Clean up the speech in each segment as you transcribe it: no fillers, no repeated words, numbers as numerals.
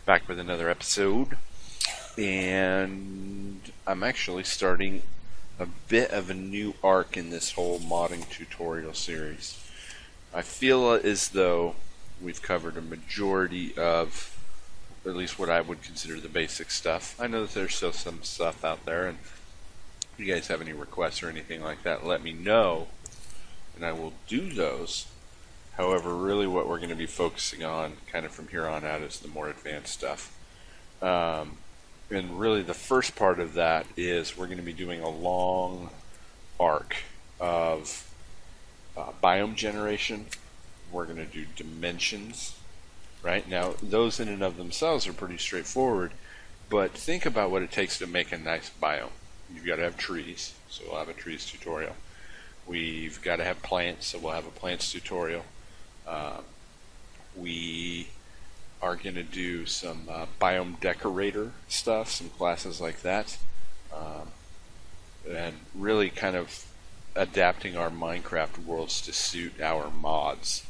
back with another episode, and I'm actually starting a bit of a new arc in this whole modding tutorial series. I feel as though we've covered a majority of, at least what I would consider the basic stuff. I know that there's still some stuff out there, and if you guys have any requests or anything like that, let me know, and I will do those. However, really what we're going to be focusing on kind of from here on out is the more advanced stuff. And really the first part of that is we're going to be doing a long arc of Biome Generation. We're going to do dimensions. Right? Now, those in and of themselves are pretty straightforward, but think about what it takes to make a nice biome. You've got to have trees, so we'll have a trees tutorial. We've got to have plants, so we'll have a plants tutorial. We are going to do some biome decorator stuff, some classes like that, and really kind of adapting our Minecraft worlds to suit our mods.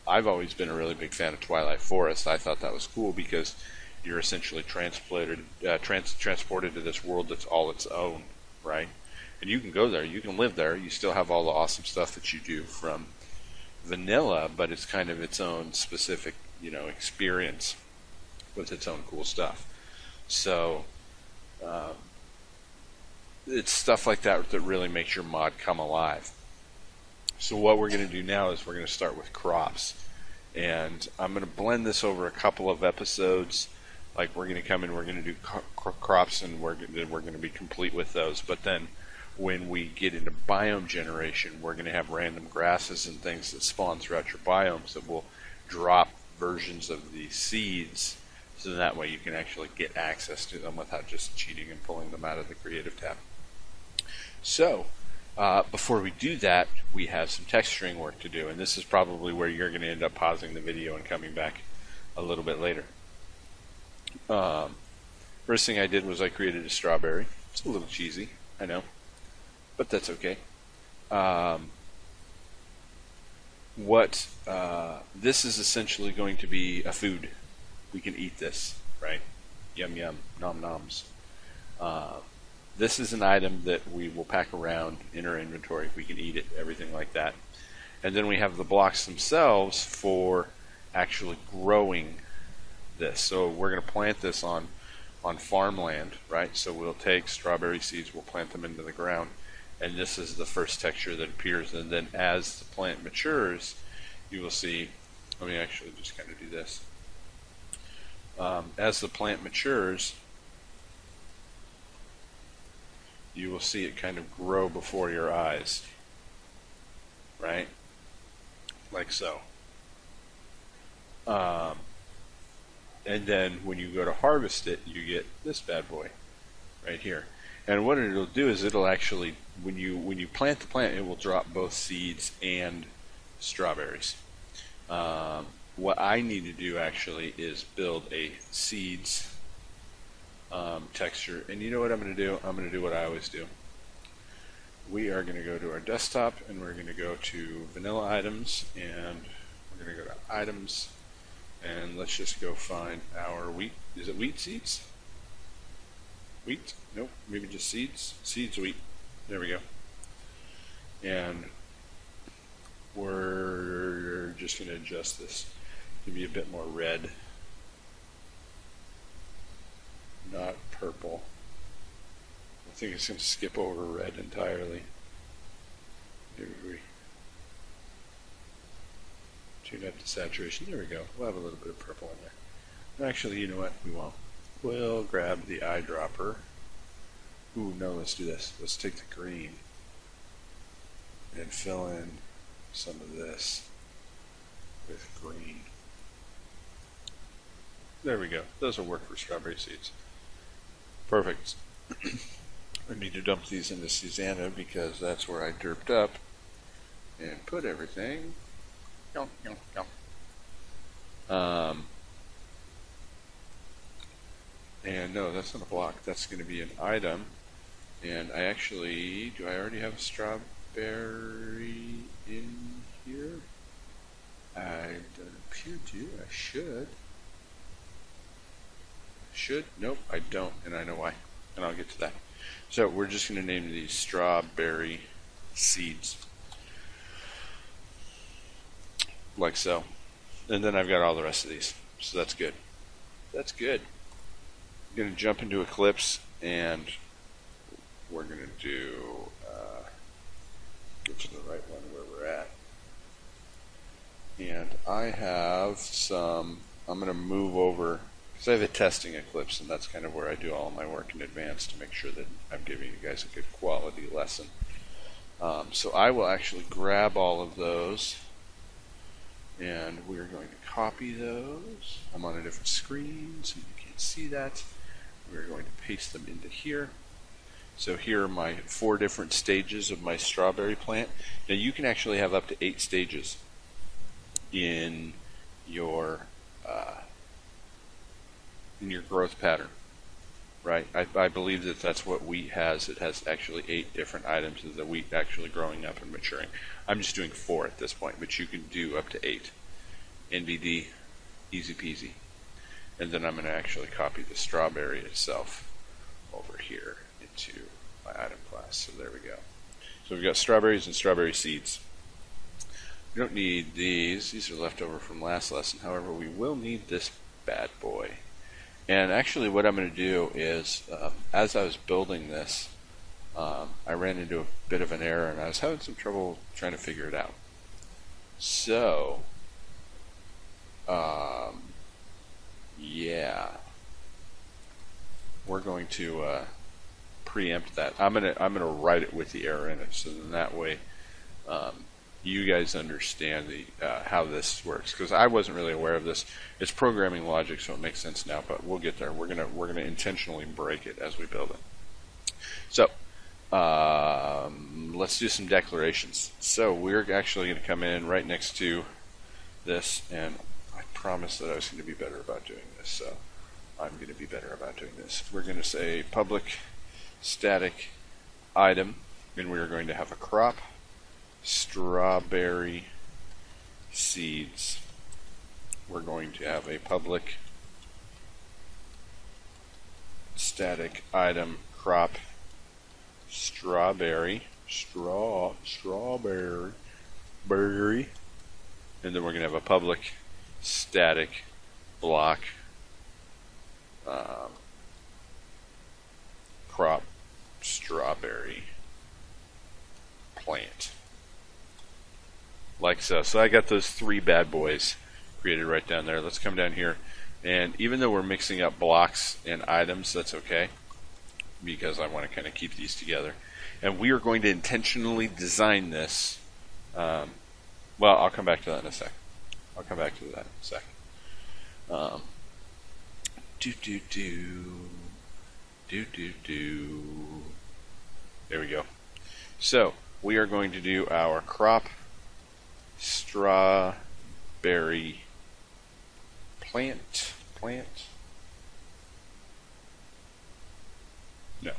I've always been a really big fan of Twilight Forest. I thought that was cool because you're essentially transported to this world that's all its own, right? And you can go there, you can live there, you still have all the awesome stuff that you do from vanilla, but it's kind of its own specific, experience with its own cool stuff. So it's stuff like that that really makes your mod come alive. So what we're going to do now is we're going to start with crops, and I'm going to blend this over a couple of episodes. Like we're going to come in, we're going to do crops, and we're going to be complete with those. But then when we get into biome generation, we're going to have random grasses and things that spawn throughout your biomes that will drop versions of the seeds, so that way you can actually get access to them without just cheating and pulling them out of the creative tab. So before we do that, we have some texturing work to do, and this is probably where you're going to end up pausing the video and coming back a little bit later. First thing I did was I created a strawberry. It's a little cheesy, I know, but that's okay. This is essentially going to be a food. We can eat this, right? Yum yum, nom noms. This is an item that we will pack around in our inventory. We can eat it, everything like that. And then we have the blocks themselves for actually growing this. So we're going to plant this on farmland, right? So we'll take strawberry seeds, we'll plant them into the ground, and this is the first texture that appears. And then as the plant matures, you will see, let me actually just kind of do this. As the plant matures, you will see it kind of grow before your eyes, right? Like so. And then when you go to harvest it, you get this bad boy right here. And what it'll do is it'll actually, when you plant the plant, it will drop both seeds and strawberries. What I need to do actually is build a seeds texture, and you know what I'm going to do? I'm going to do what I always do. We are going to go to our desktop, and we're going to go to vanilla items, and we're going to go to items, and let's just go find our wheat. Is it wheat seeds? Wheat? Nope, maybe just seeds. Seeds wheat. There we go. And we're just going to adjust this to be a bit more red, not purple. I think it's going to skip over red entirely. Maybe we tune up to saturation. There we go. We'll have a little bit of purple in there. Actually, you know what? We won't. We'll grab the eyedropper. Ooh, no, let's do this. Let's take the green and fill in some of this with green. There we go. Those will work for strawberry seeds. Perfect. I need to dump these into Susanna because that's where I derped up and put everything. And no, that's not a block. That's going to be an item. And I actually, do I already have a strawberry in here? I don't appear to. I should. should. Nope, I don't, and I know why. And I'll get to that. So we're just going to name these strawberry seeds. Like so. And then I've got all the rest of these. So that's good. That's good. I'm going to jump into Eclipse, and we're going to do, get to the right one where we're at. And I have some, I'm going to move over, because I have a testing Eclipse, and that's kind of where I do all my work in advance to make sure that I'm giving you guys a good quality lesson. So I will actually grab all of those, and we're going to copy those. I'm on a different screen, so you can't see that. We're going to paste them into here. So here are my 4 different stages of my strawberry plant. Now you can actually have up to 8 stages in your growth pattern, right? I believe that that's what wheat has. It has actually 8 different items of the wheat actually growing up and maturing. I'm just doing 4 at this point, but you can do up to 8. NBD, easy peasy. And then I'm going to actually copy the strawberry itself over here into my item class. So there we go. So we've got strawberries and strawberry seeds. We don't need these. These are left over from last lesson. However, we will need this bad boy. And actually what I'm going to do is, as I was building this, I ran into a bit of an error, and I was having some trouble trying to figure it out. So, yeah, we're going to preempt that. I'm gonna write it with the error in it, so then that way you guys understand the how this works, because I wasn't really aware of this. It's programming logic, so it makes sense now. But we'll get there. We're gonna intentionally break it as we build it. So let's do some declarations. So we're actually going to come in right next to this, and I promised that I was going to be better about doing this, so I'm going to be better about doing this. We're going to say public static item, and we're going to have a crop strawberry seeds. We're going to have a public static item crop strawberry berry, and then we're going to have a public static block crop strawberry plant, like so. So I got those 3 bad boys created right down there. Let's come down here, and even though we're mixing up blocks and items, that's okay, because I want to kind of keep these together. And we are going to intentionally design this. Well, I'll come back to that in a second. There we go. So we are going to do our crop strawberry plant. No.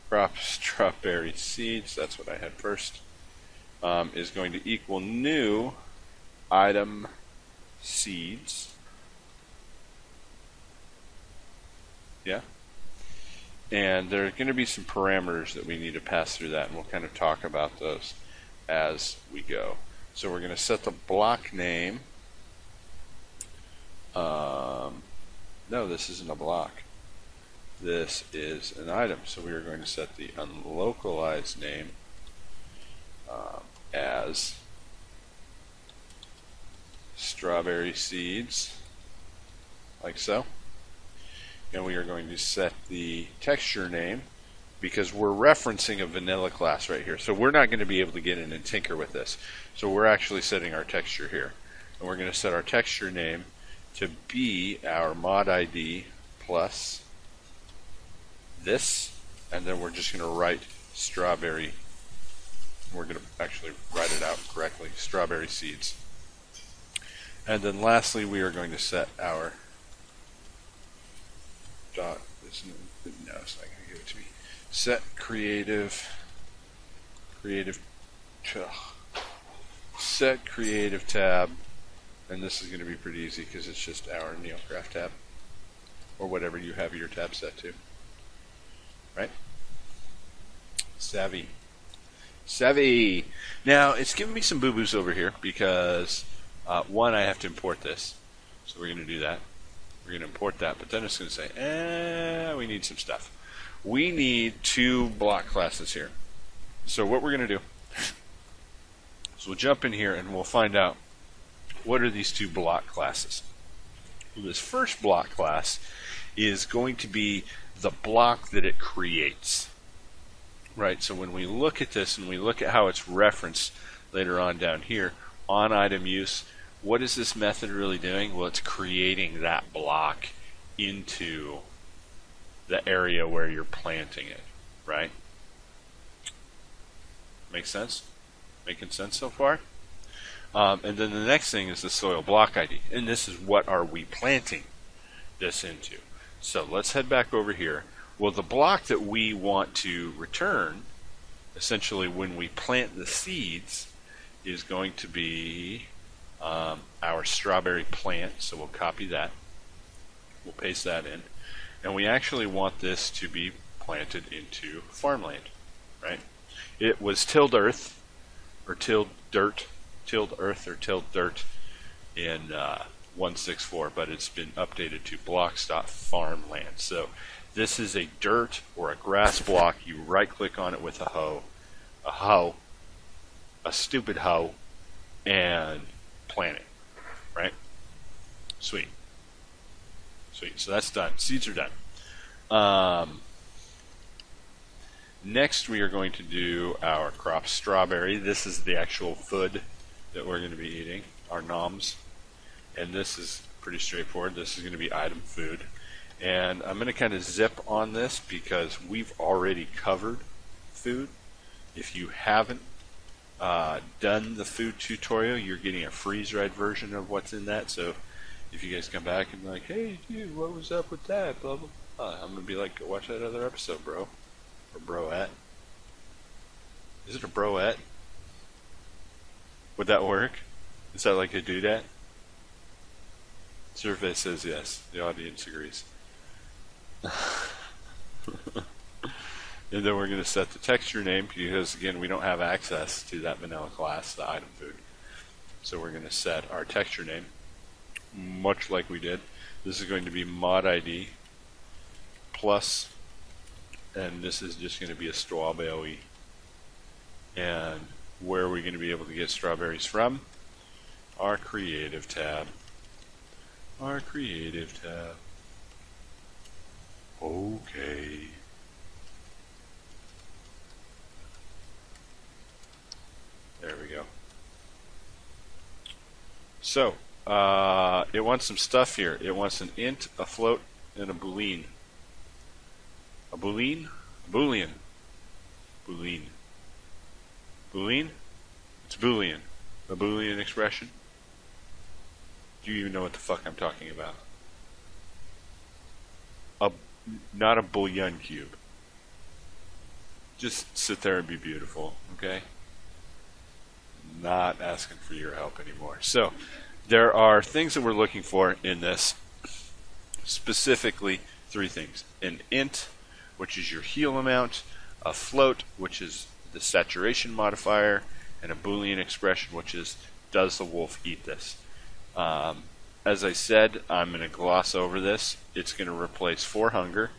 Crop strawberry seeds, that's what I had first, is going to equal new item seeds. Yeah? And there are going to be some parameters that we need to pass through that, and we'll kind of talk about those as we go. So we're going to set the block name. No, this isn't a block. This is an item. So we are going to set the unlocalized name as strawberry seeds, like so. And we are going to set the texture name, because we're referencing a vanilla class right here. So we're not going to be able to get in and tinker with this. So we're actually setting our texture here. And we're going to set our texture name to be our mod ID plus this. And then we're just going to write strawberry. We're going to actually write it out correctly, strawberry seeds. And then lastly, we are going to set our dot. No, it's not going to give it to me. Set set creative tab, and this is going to be pretty easy because it's just our Neocraft tab. or whatever you have your tab set to. Right? Savvy. Savvy. Now, it's giving me some boo-boos over here because, one, I have to import this. So we're going to do that. We're going to import that, but then it's going to say, we need some stuff. We need 2 block classes here. So what we're going to do is we'll jump in here and we'll find out what are these 2 block classes. Well, this first block class is going to be the block that it creates. Right, so when we look at this and we look at how it's referenced later on down here, on item use, what is this method really doing? Well, it's creating that block into the area where you're planting it, right? Makes sense? Making sense so far? And then the next thing is the soil block ID, and this is what are we planting this into. So let's head back over here. Well, the block that we want to return, essentially when we plant the seeds, is going to be our strawberry plant. So we'll copy that. We'll paste that in. And we actually want this to be planted into farmland, right? It was tilled earth, or tilled dirt in 164, but it's been updated to blocks.farmland. So this is a dirt or a grass block. You right click on it with a stupid hoe, and plant it, right? Sweet. So that's done. Seeds are done. Next we are going to do our crop strawberry. This is the actual food that we're going to be eating, our noms. And this is pretty straightforward. This is going to be item food. And I'm going to kind of zip on this because we've already covered food. If you haven't done the food tutorial, you're getting a freeze-dried version of what's in that. So if you guys come back and be like, hey, dude, what was up with that? Blah, blah, blah. I'm going to be like, go watch that other episode, bro. Or broette. Is it a broette? Would that work? Is that like a doodad? Survey says yes. The audience agrees. And then we're going to set the texture name because, again, we don't have access to that vanilla class, the item food. So we're going to set our texture name, much like we did. This is going to be mod ID plus, and this is just going to be a strawberry. And where are we going to be able to get strawberries from? Our creative tab. Our creative tab. Okay. There we go. So, it wants some stuff here. It wants an int, a float, and a boolean. A boolean? A boolean. Boolean. Boolean? It's boolean. A boolean expression? Do you even know what the fuck I'm talking about? Not a bouillon cube. Just sit there and be beautiful, okay? Not asking for your help anymore. So, there are things that we're looking for in this. Specifically, 3 things. An int, which is your heal amount, a float, which is the saturation modifier, and a boolean expression, which is does the wolf eat this? As I said, I'm going to gloss over this. It's going to replace for hunger,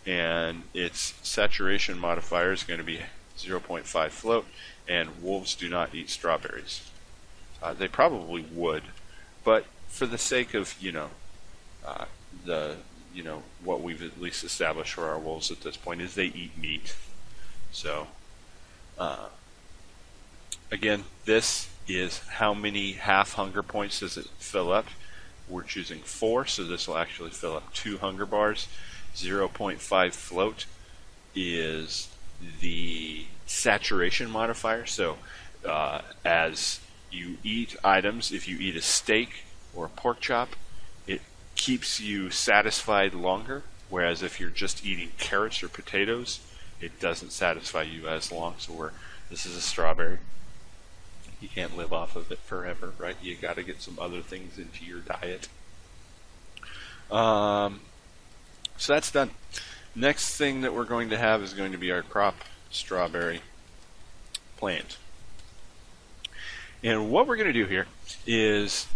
and its saturation modifier is going to be 0.5 float, and wolves do not eat strawberries. They probably would, but for the sake of, what we've at least established for our wolves at this point is they eat meat. So, again, this is how many half hunger points does it fill up. We're choosing 4, so this will actually fill up 2 hunger bars. 0.5 float is the saturation modifier. So as you eat items, if you eat a steak or a pork chop, it keeps you satisfied longer. Whereas if you're just eating carrots or potatoes, it doesn't satisfy you as long. So this is a strawberry. You can't live off of it forever, right? You got to get some other things into your diet. So that's done. Next thing that we're going to have is going to be our crop strawberry plant. And what we're going to do here is,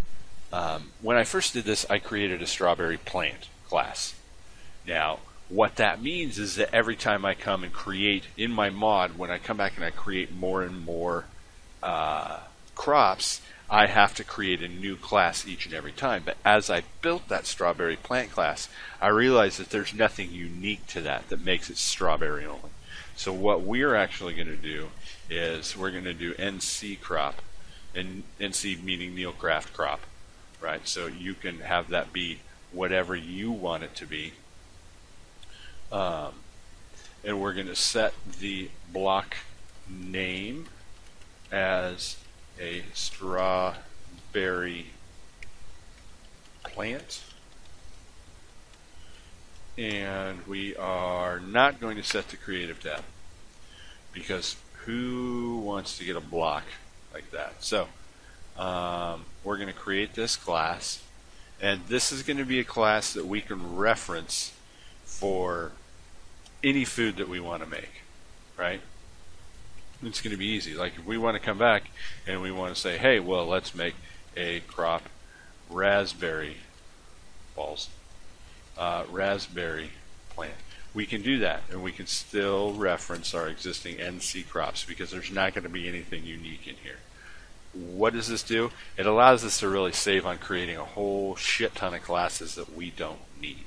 when I first did this, I created a strawberry plant class. Now, what that means is that every time I come and create in my mod, when I come back and I create more and more crops, I have to create a new class each and every time. But as I built that strawberry plant class, I realized that there's nothing unique to that makes it strawberry only. So what we're actually going to do is we're going to do NC crop, and NC meaning Neilcraft crop, right? So you can have that be whatever you want it to be. And we're going to set the block name as a strawberry plant, and we are not going to set the creative tab, because who wants to get a block like that? So we're going to create this class, and this is going to be a class that we can reference for any food that we want to make, right? It's going to be easy. Like if we want to come back and we want to say, hey, well, let's make a crop raspberry raspberry plant. We can do that, and we can still reference our existing NC crops because there's not going to be anything unique in here. What does this do? It allows us to really save on creating a whole shit ton of classes that we don't need,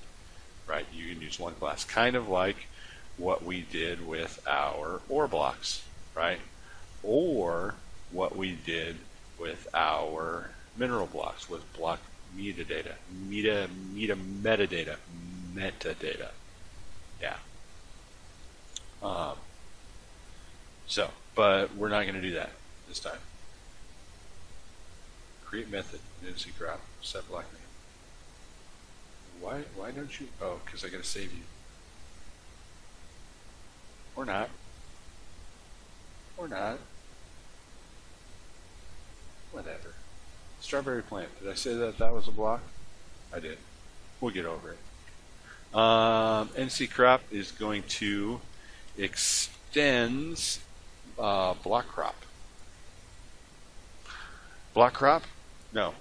right? You can use one class, kind of like what we did with our ore blocks, right? Or what we did with our mineral blocks with block metadata. Metadata. Yeah. But we're not going to do that this time. Create method, NC crop, set block name. Why don't you? Oh, because I got to save you. Or not. Or not. Whatever. Strawberry plant. Did I say that was a block? I did. We'll get over it. NC crop is going to extends block crop. Block crop? No.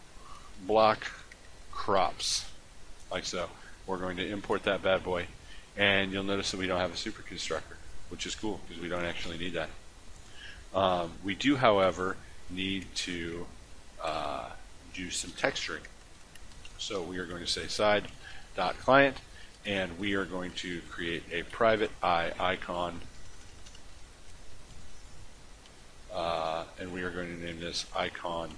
Block crops. Like so. We're going to import that bad boy. And you'll notice that we don't have a super constructor, which is cool because we don't actually need that. We do, however, need to do some texturing. So we are going to say side.client, and we are going to create a private icon, and we are going to name this icon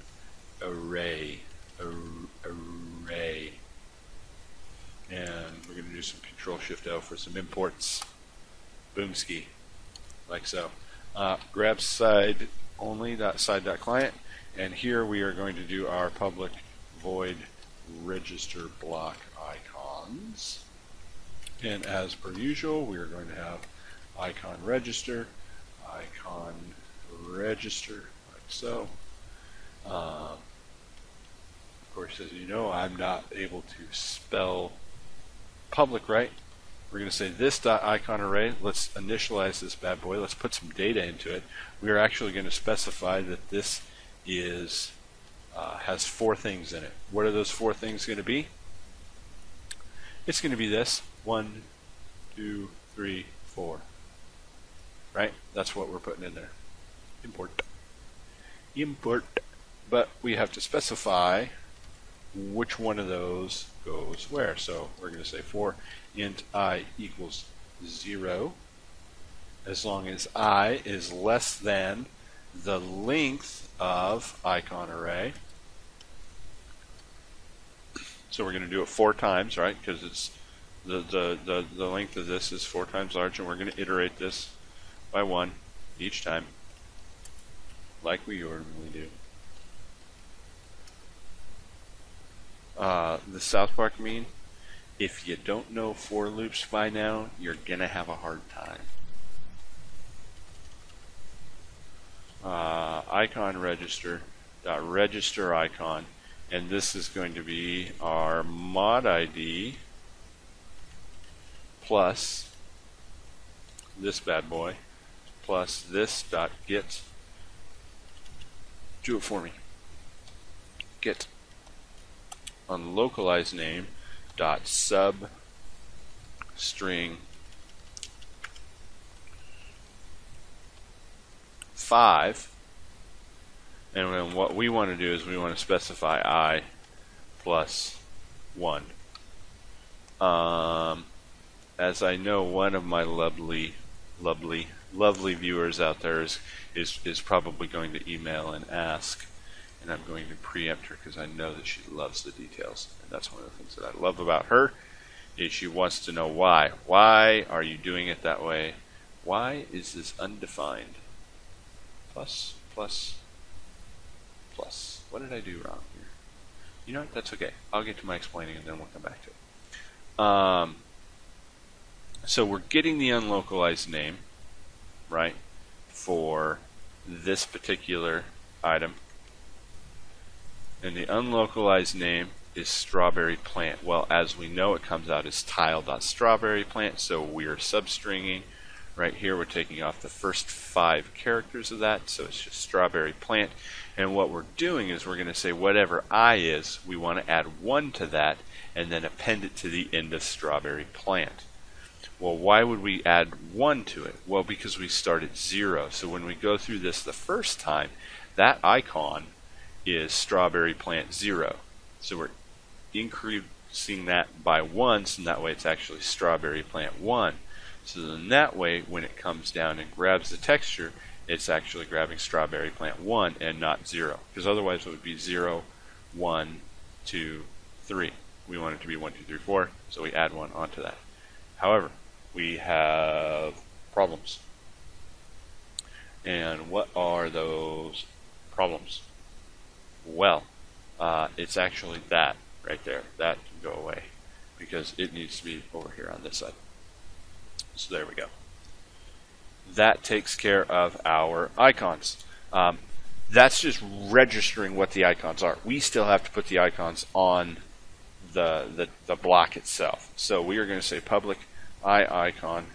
array. Array. And we're going to do some Control-Shift-O for some imports. Boomski. Like so. Grab side only.side.client, and here we are going to do our public void register block icons. And as per usual, we are going to have icon register, like so. Of course, as you know, I'm not able to spell public right. We're going to say this.icon array. Let's initialize this bad boy. Let's put some data into it. We are actually going to specify that this is has 4 things in it. What are those 4 things going to be? It's going to be this. 1, 2, 3, 4. Right? That's what we're putting in there. Import. But we have to specify which one of those goes where. So we're going to say for int I equals 0, as long as I is less than the length of icon array. So we're going to do it 4 times, right? Because it's the length of this is 4 times large, and we're going to iterate this by 1 each time, like we normally do. The South Park meme, if you don't know for loops by now, you're gonna have a hard time. Icon register icon, and this is going to be our mod ID plus this bad boy plus this dot get, do it for me, get unlocalized name dot sub string 5, and then what we want to do is we want to specify I plus 1. As I know, one of my lovely viewers out there is probably going to email and ask, and I'm going to preempt her because I know that she loves the details, and that's one of the things that I love about her, is she wants to know why. Why are you doing it that way? Why is this undefined? Plus, plus, plus. What did I do wrong here? You know what? That's okay. I'll get to my explaining and then we'll come back to it. So we're getting the unlocalized name, right, for this particular item. And the unlocalized name is strawberry plant. Well, as we know, it comes out as tile.strawberry plant, so we're substringing. Right here, we're taking off the first 5 characters of that, so it's just strawberry plant. And what we're doing is we're going to say whatever I is, we want to add 1 to that, and then append it to the end of strawberry plant. Well, why would we add 1 to it? Well, because we start at 0. So when we go through this the first time, that icon is strawberry plant 0. So we're increasing that by 1, so that way it's actually strawberry plant 1. So then that way, when it comes down and grabs the texture, it's actually grabbing strawberry plant 1 and not 0. Because otherwise it would be 0, 1, 2, 3. We want it to be 1, 2, 3, 4, so we add 1 onto that. However, we have problems. And what are those problems? Well, it's actually that right there. That can go away because it needs to be over here on this side. So there we go. That takes care of our icons. That's just registering what the icons are. We still have to put the icons on the block itself. So we are going to say public icon.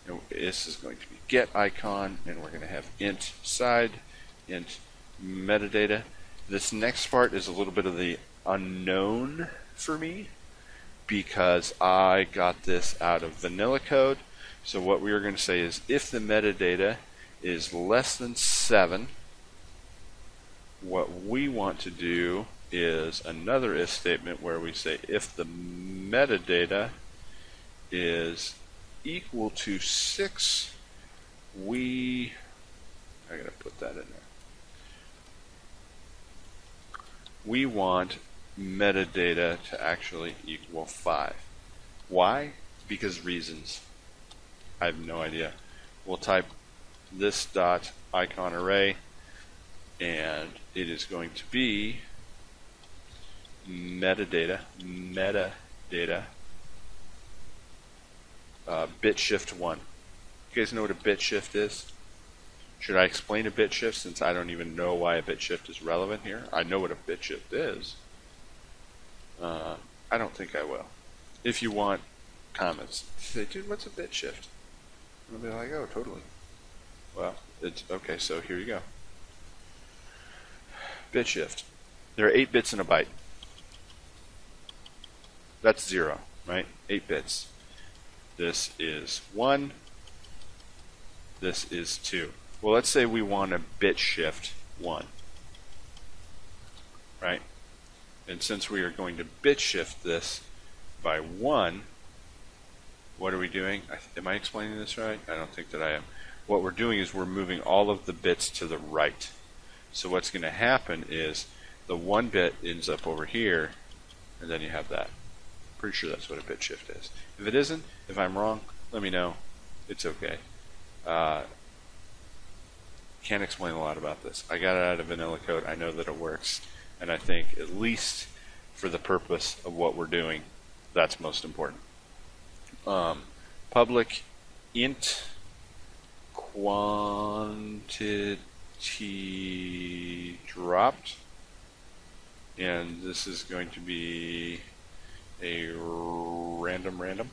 And this is going to be get icon, and we're going to have int side, int metadata. This next part is a little bit of the unknown for me because I got this out of vanilla code. So what we are going to say is if the metadata is less than 7, what we want to do is another if statement where we say if the metadata is equal to 6, I gotta put that in there. We want metadata to actually equal 5. Why? Because reasons. I have no idea. We'll type this dot icon array, and it is going to be metadata bit shift 1. You guys know what a bit shift is? Should I explain a bit shift since I don't even know why a bit shift is relevant here? I know what a bit shift is. I don't think I will. If you want comments, say, dude, what's a bit shift? And I'll be like, oh, totally. Well, it's okay, so here you go. Bit shift. There are 8 bits in a byte. That's 0, right? 8 bits. This is 1. This is 2. Well, let's say we want a bit shift 1. Right? And since we are going to bit shift this by 1, what are we doing? Am I explaining this right? I don't think that I am. What we're doing is we're moving all of the bits to the right. So what's going to happen is the 1 bit ends up over here, and then you have that. Pretty sure that's what a bit shift is. If it isn't, if I'm wrong, let me know. It's okay. Can't explain a lot about this. I got it out of vanilla code. I know that it works. And I think, at least for the purpose of what we're doing, that's most important. Public int quantity dropped. And this is going to be a random.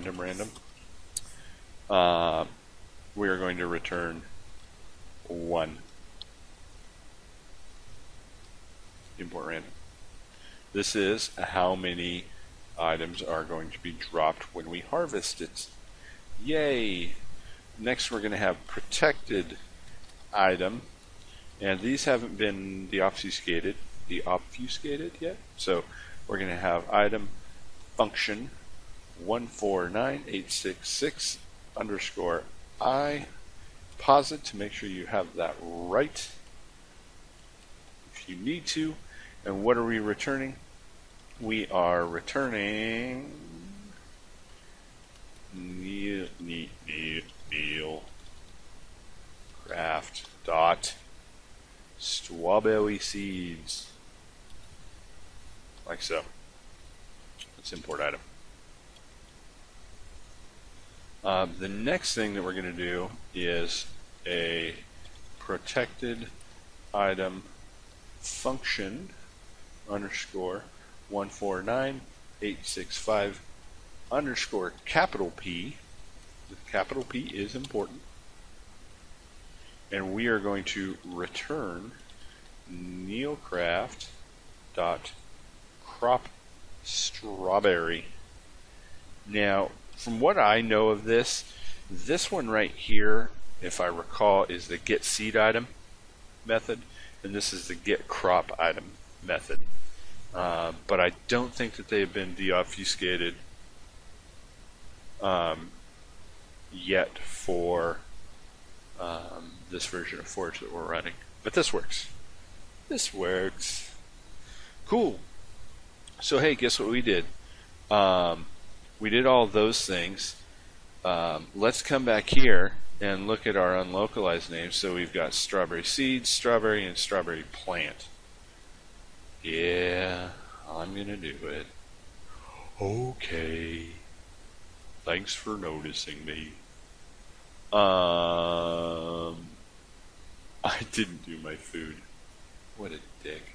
random, we are going to return 1. Import random. This is how many items are going to be dropped when we harvest it. Yay! Next we're going to have protected item, and these haven't been deobfuscated yet. So we're going to have item function 149866 underscore I. Pause it to make sure you have that right if you need to. And what are we returning? We are returning Neil craft dot strawberry seeds, like so. Let's import item. The next thing that we're going to do is a protected item function underscore 149865 underscore capital P. The capital P is important. And we are going to return neilcraft dot crop strawberry. Now, from what I know of this one right here, if I recall, is the get seed item method, and this is the get crop item method. But I don't think that they have been deobfuscated yet for this version of Forge that we're running. But this works. This works. Cool. So hey, guess what we did? We did all those things. Let's come back here and look at our unlocalized names. So we've got strawberry seeds, strawberry, and strawberry plant. Yeah, I'm gonna do it. Okay. Thanks for noticing me. I didn't do my food. What a dick.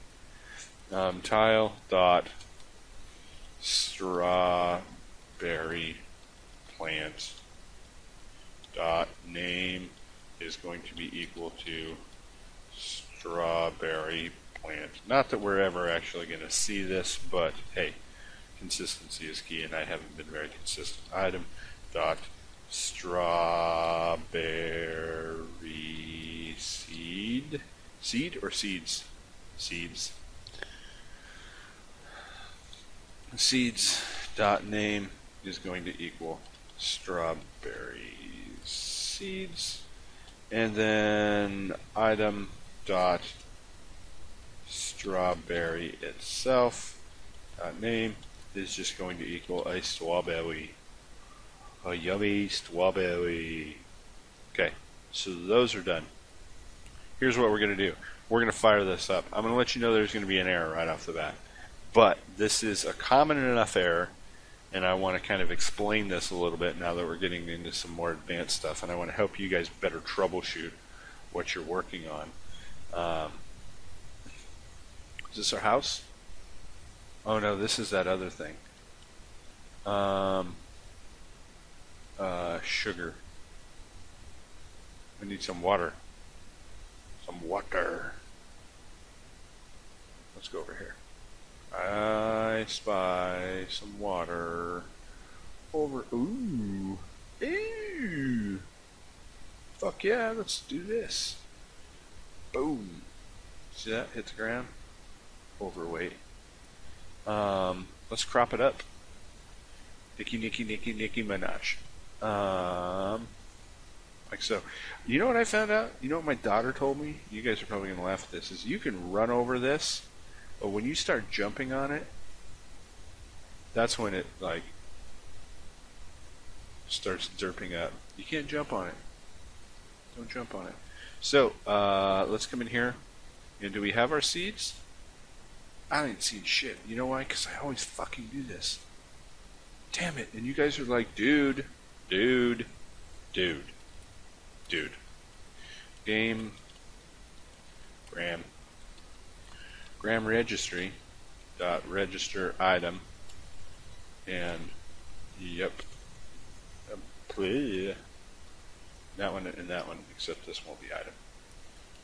Tile dot strawberry plant dot name is going to be equal to strawberry plant. Not that we're ever actually going to see this, but hey, consistency is key, and I haven't been very consistent. Item dot strawberry seed or seeds? Seeds dot name is going to equal strawberry seeds, and then item dot strawberry itself dot name is just going to equal a strawberry. A yummy strawberry. Okay, so those are done. Here's what we're going to do. We're going to fire this up. I'm going to let you know there's going to be an error right off the bat. But this is a common enough error, and I want to kind of explain this a little bit now that we're getting into some more advanced stuff, and I want to help you guys better troubleshoot what you're working on. Is this our house? Oh no, this is that other thing. Sugar. We need some water. Some water. Let's go over here. I spy some water over. Ooh. Ew. Fuck yeah, let's do this. Boom. See that? Hit the ground. Overweight. Let's crop it up. Nicki Minaj. Like so. You know what I found out? You know what my daughter told me? You guys are probably going to laugh at this. Is you can run over this, but when you start jumping on it, that's when it like starts derping up. You can't jump on it. Don't jump on it. So let's come in here. And do we have our seeds? I ain't seen shit. You know why? Because I always fucking do this. Damn it. And you guys are like, dude. Game. Gram registry. Dot register item. And, yep. That one and that one, except this won't be item.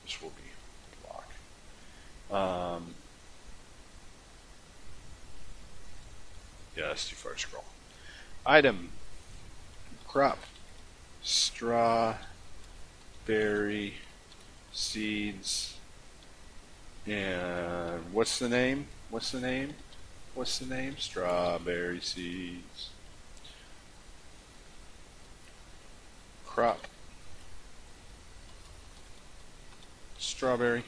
This will be block. Yeah, that's too far to scroll. Item. Crop. Strawberry seeds. And what's the name? What's the name? What's the name? Strawberry seeds. Crop. Strawberry.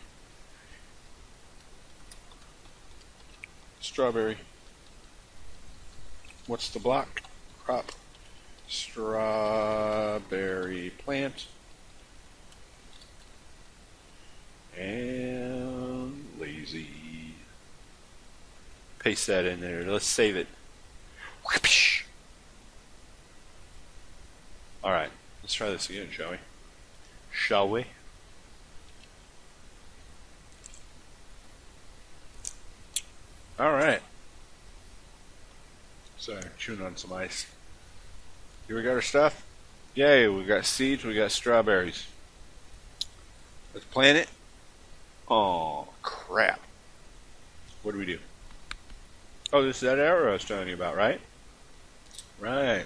Strawberry. What's the block? Crop. Strawberry plant. And lazy. Paste that in there. Let's save it. Alright, let's try this again, shall we? Shall we? Alright. Sorry, chewing on some ice. Here we got our stuff. Yay, we got seeds, we got strawberries. Let's plant it. Oh, crap. What do we do? Oh, this is that arrow I was telling you about, right? Right.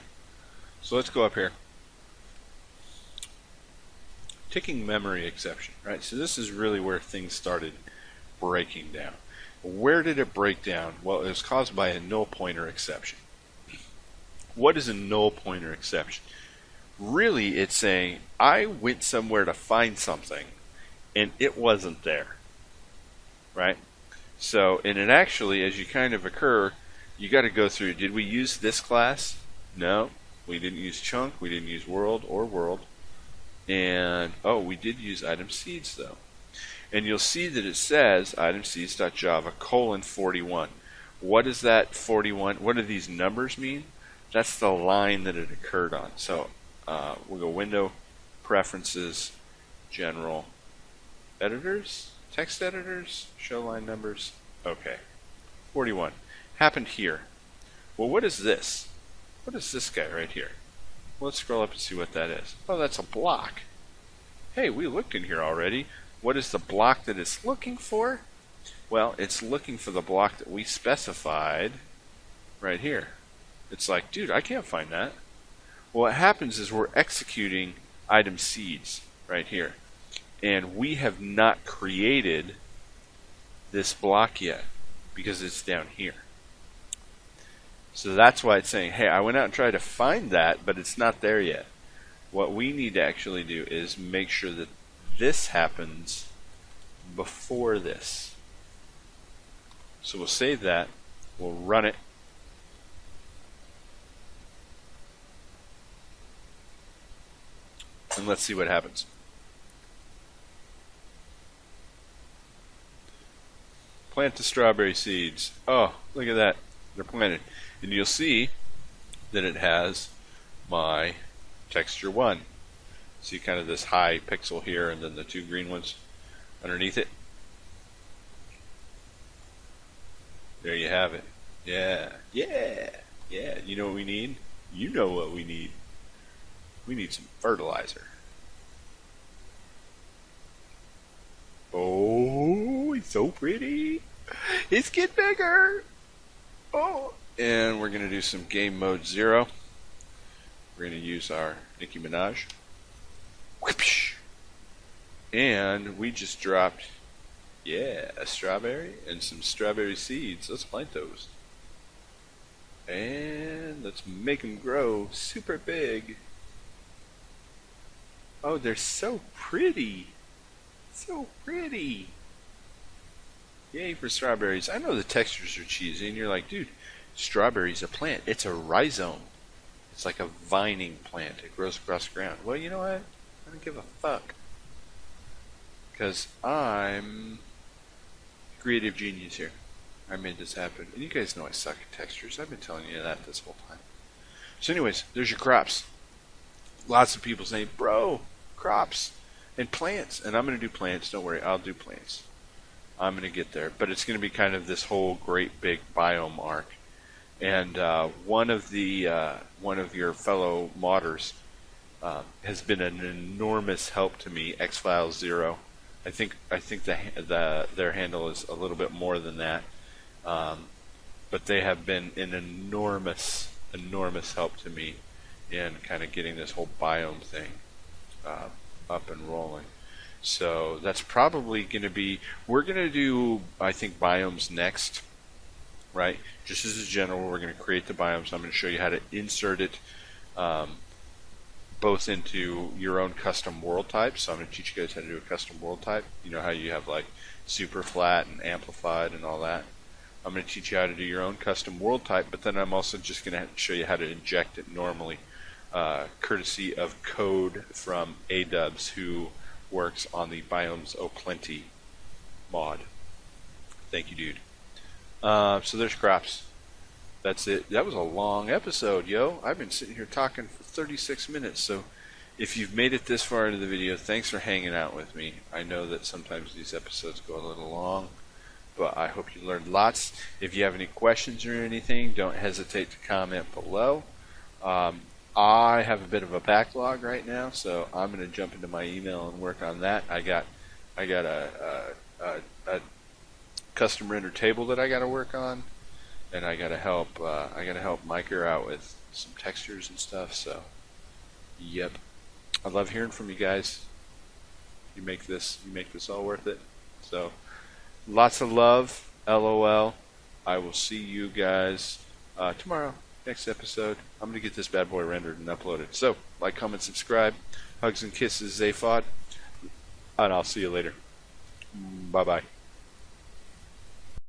So let's go up here. Ticking memory exception, right? So this is really where things started breaking down. Where did it break down? Well, it was caused by a null pointer exception. What is a null pointer exception? Really, it's saying, I went somewhere to find something, and it wasn't there. Right? So, and it actually, as you kind of occur, you got to go through, did we use this class? No. We didn't use chunk, we didn't use world or world. And, oh, we did use item seeds, though. And you'll see that it says itemseeds.java :41. What is that 41? What do these numbers mean? That's the line that it occurred on. So we'll go Window, Preferences, General, Editors, Text Editors, Show Line Numbers. Okay, 41. Happened here. Well, what is this? What is this guy right here? Well, let's scroll up and see what that is. Oh, that's a block. Hey, we looked in here already. What is the block that it's looking for? Well, it's looking for the block that we specified right here. It's like, dude, I can't find that. Well, what happens is we're executing item seeds right here. And we have not created this block yet because it's down here. So that's why it's saying, hey, I went out and tried to find that, but it's not there yet. What we need to actually do is make sure that this happens before this. So we'll save that, we'll run it, and let's see what happens. Plant the strawberry seeds. Oh, look at that. They're planted. And you'll see that it has my texture 1. See kind of this high pixel here and then the two green ones underneath it. There you have it. Yeah. Yeah. Yeah. You know what we need? You know what we need. We need some fertilizer. Oh, it's so pretty. It's getting bigger. Oh. And we're going to do some game mode 0. We're going to use our Nicki Minaj. Whoopsh. And we just dropped, yeah, a strawberry and some strawberry seeds. Let's plant those. And let's make them grow super big. Oh, they're so pretty. So pretty. Yay for strawberries. I know the textures are cheesy, and you're like, dude, strawberry's a plant. It's a rhizome. It's like a vining plant. It grows across the ground. Well, you know what? I don't give a fuck. Because I'm a creative genius here. I made this happen. And you guys know I suck at textures. I've been telling you that this whole time. So anyways, there's your crops. Lots of people say, bro, crops and plants. And I'm going to do plants. Don't worry, I'll do plants. I'm going to get there. But it's going to be kind of this whole great big biome arc. And one of your fellow modders has been an enormous help to me. X-Files Zero. I think their handle is a little bit more than that, but they have been an enormous help to me in kind of getting this whole biome thing up and rolling. So that's probably going to be, we're going to do, I think, biomes next, right? Just as a general, we're going to create the biomes. I'm going to show you how to insert it both into your own custom world type. So I'm going to teach you guys how to do a custom world type. You know how you have like super flat and amplified and all that. I'm going to teach you how to do your own custom world type, but then I'm also just going to show you how to inject it normally, courtesy of code from Adubs, who works on the Biomes O'Plenty mod. Thank you, dude. So there's crops. That's it. That was a long episode, yo. I've been sitting here talking for 36 minutes, so if you've made it this far into the video, thanks for hanging out with me. I know that sometimes these episodes go a little long, but I hope you learned lots. If you have any questions or anything, don't hesitate to comment below. I have a bit of a backlog right now, so I'm going to jump into my email and work on that. I got a custom render table that I got to work on, and I got to help Micah out with some textures and stuff. So, yep, I love hearing from you guys. You make this all worth it. So, lots of love. LOL. I will see you guys tomorrow. Next episode. I'm going to get this bad boy rendered and uploaded. So, like, comment, subscribe. Hugs and kisses, Zaphod. And I'll see you later. Bye-bye.